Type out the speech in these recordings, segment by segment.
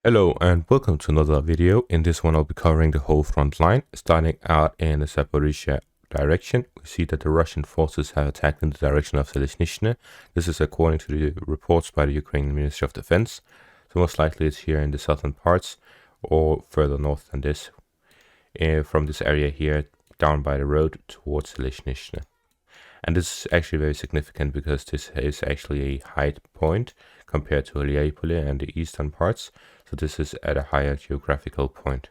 Hello and welcome to another video. In this one I'll be covering the whole front line. Starting out in the Zaporizhzhia direction, we see that the Russian forces have attacked in the direction of Selizhnishne. This is according to the reports by the Ukrainian Ministry of Defense. So most likely it's here in the southern parts or further north than this. From this area here down by the road towards Selizhnishne. And this is actually very significant because this is actually a high point compared to Eliaipole and the eastern parts. So this is at a higher geographical point.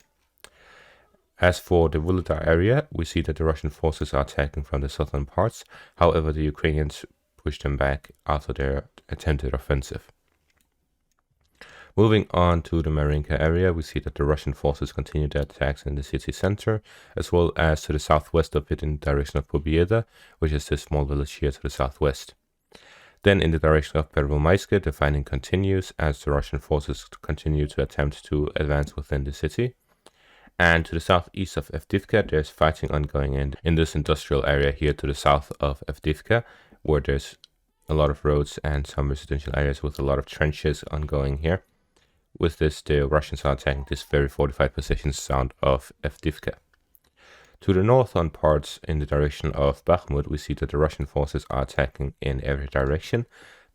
As for the Volodar area, we see that the Russian forces are attacking from the southern parts. However, the Ukrainians pushed them back after their attempted offensive. Moving on to the Marinka area, we see that the Russian forces continue their attacks in the city center, as well as to the southwest of it in the direction of Pobieda, which is this small village here to the southwest. Then in the direction of Pervomaiske, the fighting continues as the Russian forces continue to attempt to advance within the city. And to the southeast of Avdiivka, there's fighting ongoing in this industrial area here to the south of Avdiivka, where there's a lot of roads and some residential areas with a lot of trenches ongoing here. With this, the Russians are attacking this very fortified position south of Avdiivka. To the northern parts in the direction of Bakhmut, we see that the Russian forces are attacking in every direction.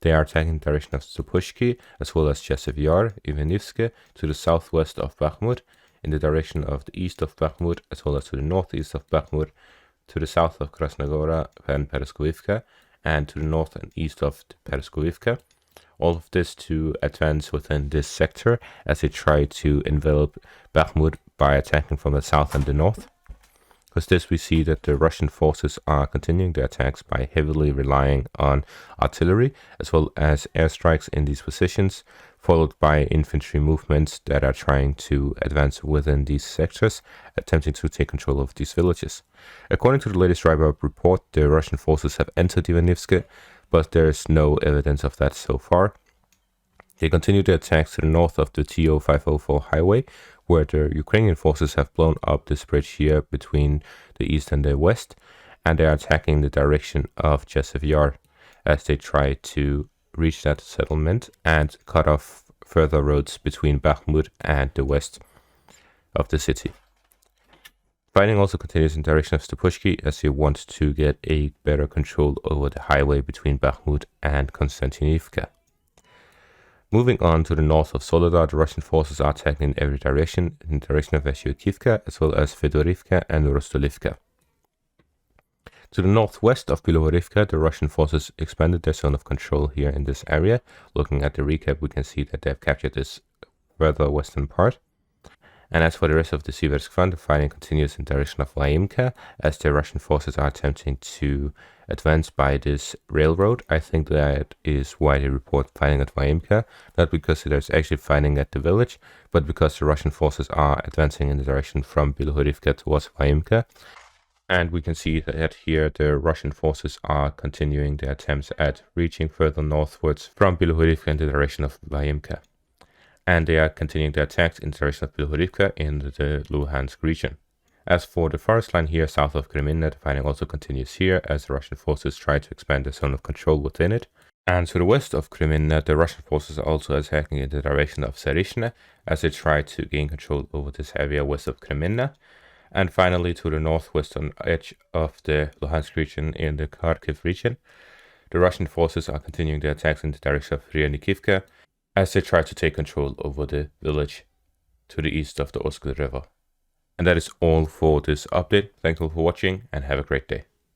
They are attacking the direction of Stupushki, as well as Chasiv Yar, Ivanivske, to the southwest of Bakhmut, in the direction of the east of Bakhmut, as well as to the northeast of Bakhmut, to the south of Krasnogora and Pereskovivka, and to the north and east of Pereskovivka. All of this to advance within this sector as they try to envelop Bakhmut by attacking from the south and the north. Because this we see that the Russian forces are continuing their attacks by heavily relying on artillery as well as airstrikes in these positions, followed by infantry movements that are trying to advance within these sectors, attempting to take control of these villages. According to the latest write-up report, the Russian forces have entered Ivanivske, but there is no evidence of that so far. They continue their attacks to the north of the TO 504 highway, where the Ukrainian forces have blown up this bridge here between the east and the west, and they are attacking the direction of Chasiv Yar as they try to reach that settlement and cut off further roads between Bakhmut and the west of the city. Fighting also continues in the direction of Stupushki as they want to get a better control over the highway between Bakhmut and Konstantinivka. Moving on to the north of Soledar, the Russian forces are attacking in every direction, in the direction of Veshyokivka, as well as Fedorivka and Rostolivka. To the northwest of Bilohorivka, the Russian forces expanded their zone of control here in this area. Looking at the recap, we can see that they have captured this further western part. And as for the rest of the Siversk front, the fighting continues in the direction of Vaimka, as the Russian forces are attempting to advance by this railroad. I think that is why they report fighting at Vaimka, not because there's actually fighting at the village, but because the Russian forces are advancing in the direction from Bilohorivka towards Vaimka. And we can see that here the Russian forces are continuing their attempts at reaching further northwards from Bilohorivka in the direction of Vaimka. And they are continuing their attacks in the direction of Bilohorivka in the Luhansk region. As for the forest line here south of Kreminna, the fighting also continues here as the Russian forces try to expand the zone of control within it. And to the west of Kreminna, the Russian forces are also attacking in the direction of Zarishne as they try to gain control over this area west of Kreminna. And finally, to the northwestern edge of the Luhansk region in the Kharkiv region, the Russian forces are continuing their attacks in the direction of Ryanikivka as they try to take control over the village to the east of the Oskil River. And that is all for this update. Thank you all for watching and have a great day.